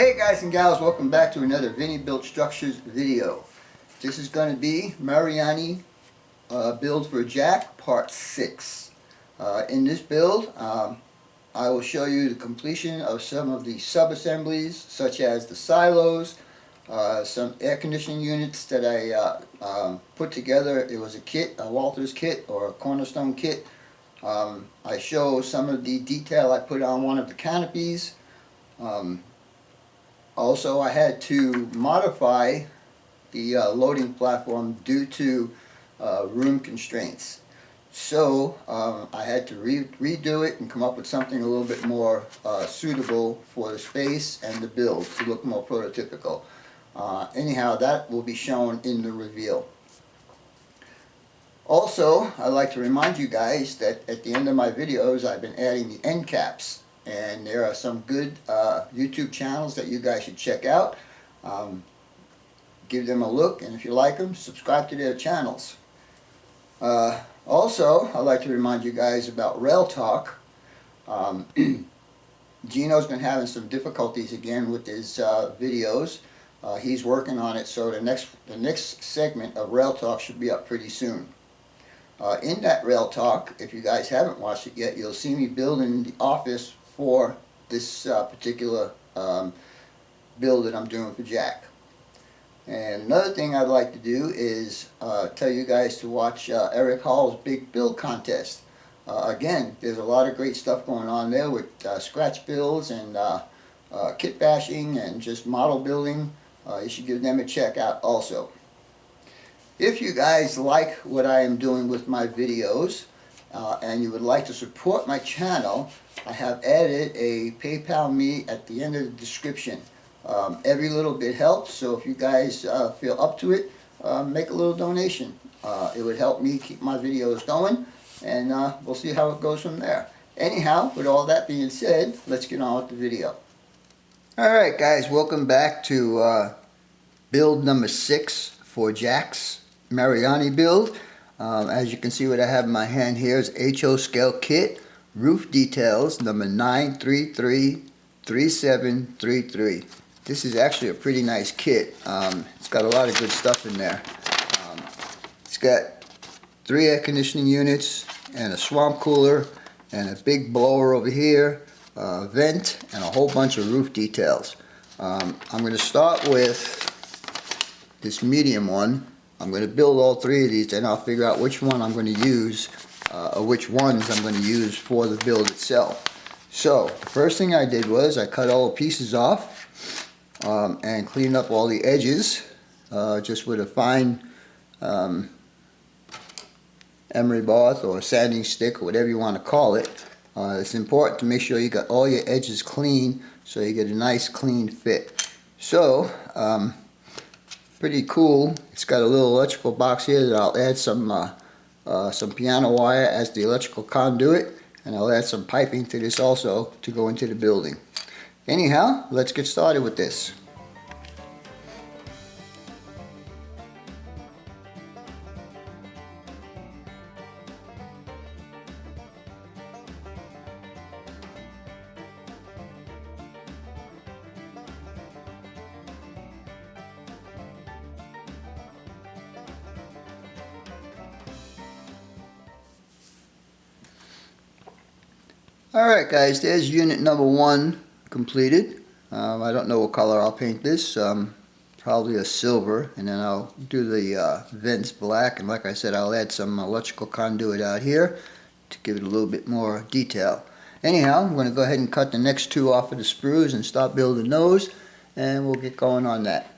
Hey guys and gals, welcome back to another Vinny Built Structures video. This is going to be Mariani build for jack part 6. In this build I will show you the completion of some of the sub-assemblies such as the silos, some air conditioning units that I put together. It was a kit, a Walters kit or a Cornerstone kit. I show some of the detail I put on one of the canopies. Also, I had to modify the loading platform due to room constraints. So I had to redo it and come up with something a little bit more suitable for the space and the build to look more prototypical. Anyhow, that will be shown in the reveal. Also, I'd like to remind you guys that at the end of my videos I've been adding the end caps. And there are some good YouTube channels that you guys should check out. Give them a look, and if you like them, subscribe to their channels. Also, I'd like to remind you guys about Rail Talk. Gino's been having some difficulties again with his videos. He's working on it, so the next segment of Rail Talk should be up pretty soon. In that Rail Talk, if you guys haven't watched it yet, you'll see me building the office for this particular build that I'm doing for Jack. And another thing I'd like to do is tell you guys to watch Eric Hall's big build contest. Again, there's a lot of great stuff going on there with scratch builds and kit bashing and just model building. You should give them a check out also. If you guys like what I am doing with my videos and you would like to support my channel, I have added a PayPal me at the end of the description. Every little bit helps, so if you guys feel up to it, make a little donation. It would help me keep my videos going, and we'll see how it goes from there. Anyhow, with all that being said, let's get on with the video. Alright guys, welcome back to build number 6 for Jack's Mariani build. As you can see, what I have in my hand here is HO scale kit, roof details, number 9333733. This is actually a pretty nice kit. It's got a lot of good stuff in there. It's got 3 air conditioning units and a swamp cooler and a big blower over here, a vent, and a whole bunch of roof details. I'm going to start with this medium one. I'm going to build all 3 of these, then I'll figure out which one I'm going to use, or which ones I'm going to use for the build itself. So, the first thing I did was I cut all the pieces off and cleaned up all the edges just with a fine emery bath or sanding stick or whatever you want to call it. It's important to make sure you got all your edges clean so you get a nice clean fit. So, pretty cool. It's got a little electrical box here that I'll add some piano wire as the electrical conduit, and I'll add some piping to this also to go into the building. Anyhow, let's get started with this. Alright guys, there's unit number 1 completed. I don't know what color I'll paint this, probably a silver, and then I'll do the vents black, and like I said, I'll add some electrical conduit out here to give it a little bit more detail. Anyhow, I'm going to go ahead and cut the next 2 off of the sprues and start building those, and we'll get going on that.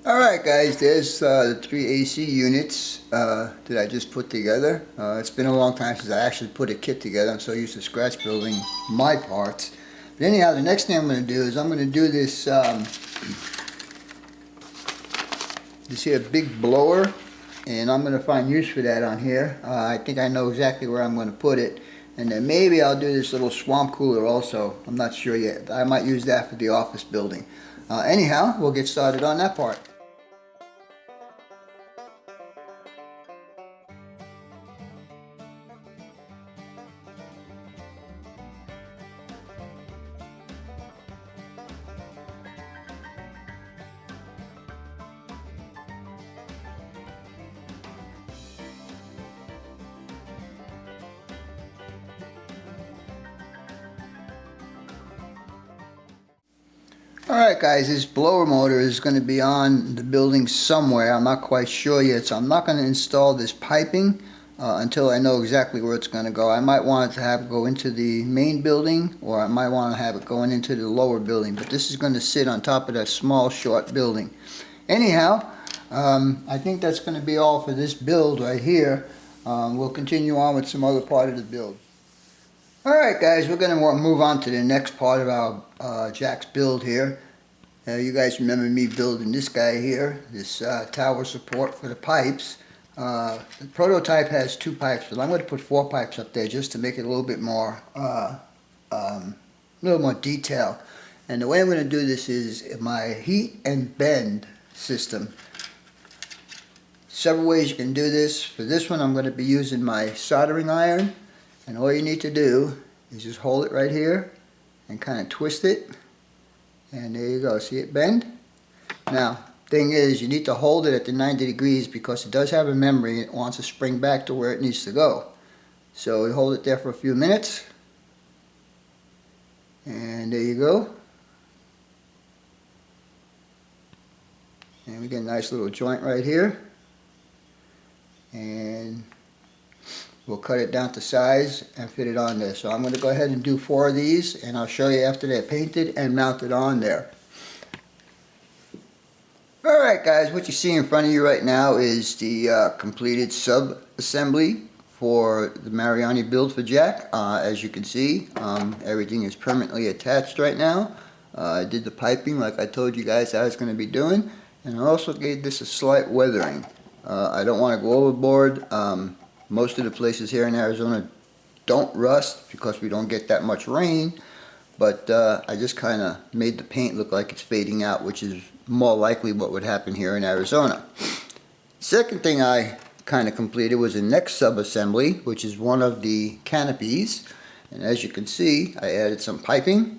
Alright guys, there's the 3 AC units that I just put together. It's been a long time since I actually put a kit together. I'm so used to scratch building my parts. But anyhow, the next thing I'm going to do is I'm going to do this, this here big blower, and I'm going to find use for that on here. I think I know exactly where I'm going to put it. And then maybe I'll do this little swamp cooler also. I'm not sure yet. I might use that for the office building. Anyhow, we'll get started on that part. Alright guys, this blower motor is going to be on the building somewhere. I'm not quite sure yet, so I'm not going to install this piping until I know exactly where it's going to go. I might want it to have it go into the main building, or I might want to have it going into the lower building, but this is going to sit on top of that small short building. Anyhow, I think that's going to be all for this build right here. We'll continue on with some other part of the build. Alright guys, we're going to move on to the next part of our jacs build here. You guys remember me building this guy here, this tower support for the pipes. The prototype has 2 pipes, but I'm going to put 4 pipes up there just to make it a little bit more detail. And the way I'm going to do this is my heat and bend system. Several ways you can do this. For this one I'm going to be using my soldering iron. And all you need to do is just hold it right here and kind of twist it, and there you go. See it bend? Now, thing is, you need to hold it at the 90 degrees because it does have a memory and it wants to spring back to where it needs to go. So we hold it there for a few minutes, and there you go. And we get a nice little joint right here, and we'll cut it down to size and fit it on there. So I'm going to go ahead and do 4 of these, and I'll show you after they're painted and mounted on there. Alright guys, what you see in front of you right now is the completed sub-assembly for the Mariani build for jack. As you can see, everything is permanently attached right now. I did the piping like I told you guys I was going to be doing, and I also gave this a slight weathering. I don't want to go overboard. Most of the places here in Arizona don't rust because we don't get that much rain, but I just kind of made the paint look like it's fading out, which is more likely what would happen here in Arizona. Second thing I kind of completed was the next sub-assembly, which is one of the canopies. And as you can see, I added some piping,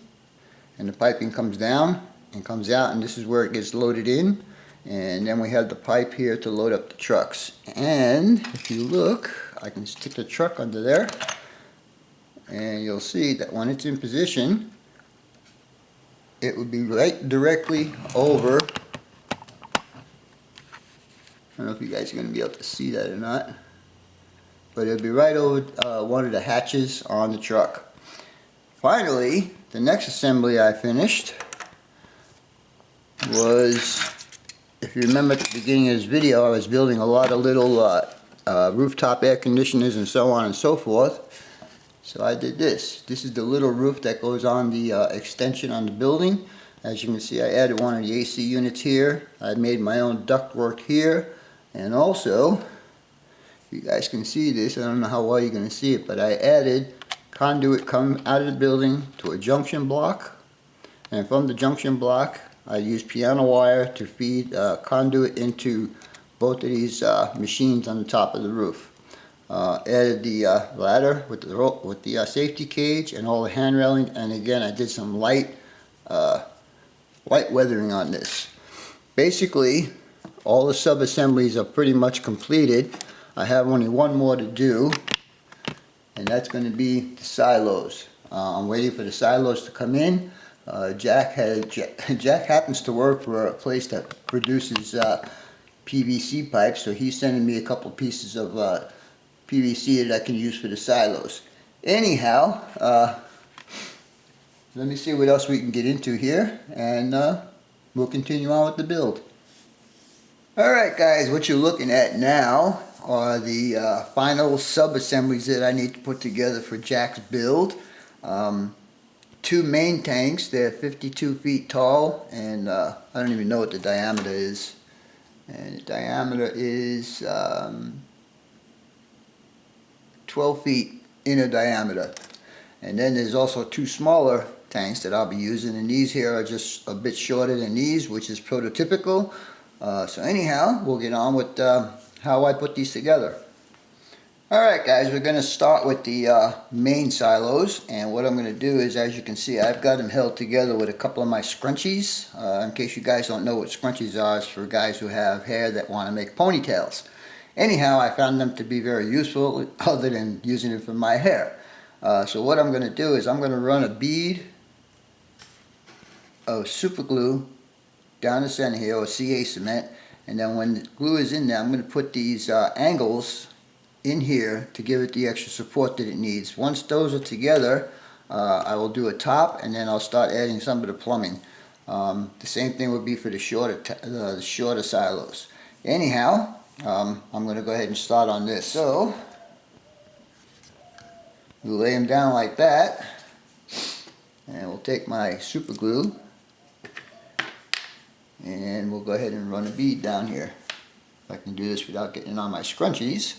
and the piping comes down and comes out, and this is where it gets loaded in. And then we have the pipe here to load up the trucks. And if you look, I can stick the truck under there, and you'll see that when it's in position, it would be right directly over. I don't know if you guys are going to be able to see that or not, but it'll be right over one of the hatches on the truck. Finally, the next assembly I finished was, if you remember at the beginning of this video, I was building a lot of little rooftop air conditioners and so on and so forth. So I did this. This is the little roof that goes on the extension on the building. As you can see, I added one of the AC units here. I made my own ductwork here. And also, you guys can see this. I don't know how well you're going to see it, but I added conduit coming out of the building to a junction block. And from the junction block, I used piano wire to feed conduit into both of these machines on the top of the roof. Added the ladder with the rope, with the safety cage and all the hand railing, and again I did some light weathering on this. Basically, all the sub-assemblies are pretty much completed. I have only one more to do, and that's going to be the silos. I'm waiting for the silos to come in. Jack happens to work for a place that produces PVC pipes, so he's sending me a couple pieces of PVC that I can use for the silos. Anyhow, let me see what else we can get into here, and we'll continue on with the build. Alright guys, what you're looking at now are the final sub-assemblies that I need to put together for Jack's build. Two main tanks, they're 52 feet tall, and I don't even know what the diameter is. And the diameter is 12 feet inner diameter. And then there's also two smaller tanks that I'll be using, and these here are just a bit shorter than these, which is prototypical. So anyhow, we'll get on with how I put these together. Alright guys, we're going to start with the main silos, and what I'm going to do is, as you can see, I've got them held together with a couple of my scrunchies. In case you guys don't know what scrunchies are, it's for guys who have hair that want to make ponytails. Anyhow, I found them to be very useful, other than using it for my hair. So what I'm going to do is I'm going to run a bead of super glue down the center here, or CA cement, and then when the glue is in there, I'm going to put these angles in here to give it the extra support that it needs. Once those are together, I will do a top, and then I'll start adding some of the plumbing. The same thing would be for the shorter silos. Anyhow, I'm going to go ahead and start on this. So we'll lay them down like that, and we'll take my super glue, and we'll go ahead and run a bead down here. If I can do this without getting on my scrunchies.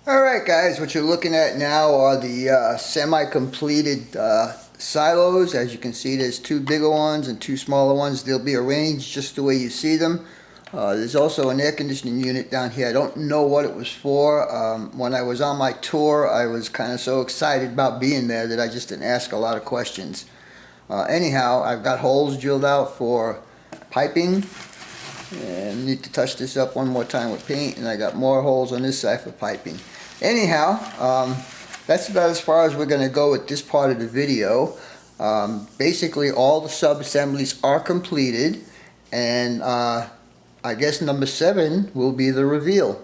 Alright guys, what you're looking at now are the semi-completed silos. As you can see, there's two bigger ones and two smaller ones. They'll be arranged just the way you see them. There's also an air conditioning unit down here. I don't know what it was for. When I was on my tour, I was kind of so excited about being there that I just didn't ask a lot of questions. Anyhow, I've got holes drilled out for piping. And I need to touch this up one more time with paint, and I got more holes on this side for piping. Anyhow, that's about as far as we're going to go with this part of the video. Basically, all the sub-assemblies are completed, and I guess number 7 will be the reveal.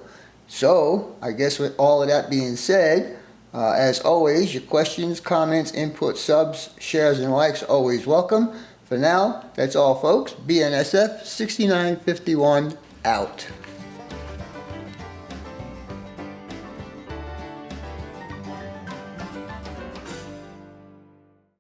So, I guess with all of that being said, as always, your questions, comments, input, subs, shares, and likes are always welcome. For now, that's all folks. BNSF 6951 out.